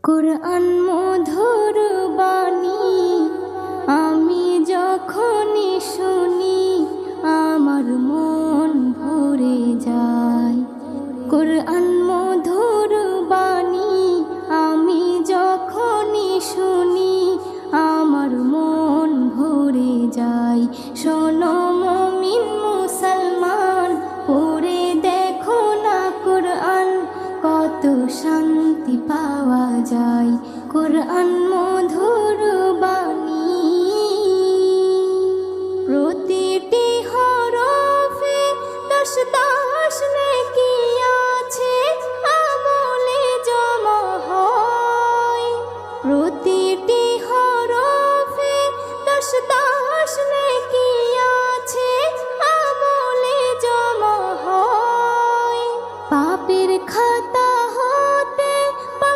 কুরআন মধুর বাণী আমি যখনই শুনি আমার মন ভরে যায়। কুরআন মধুর বাণী আমি যখনই শুনি আমার মন ভরে যায়। শোনো মুমিন মুসলমান, পড়ে দেখো না কুরআন, কত শান্তি পাওয়া যায়। কুরআন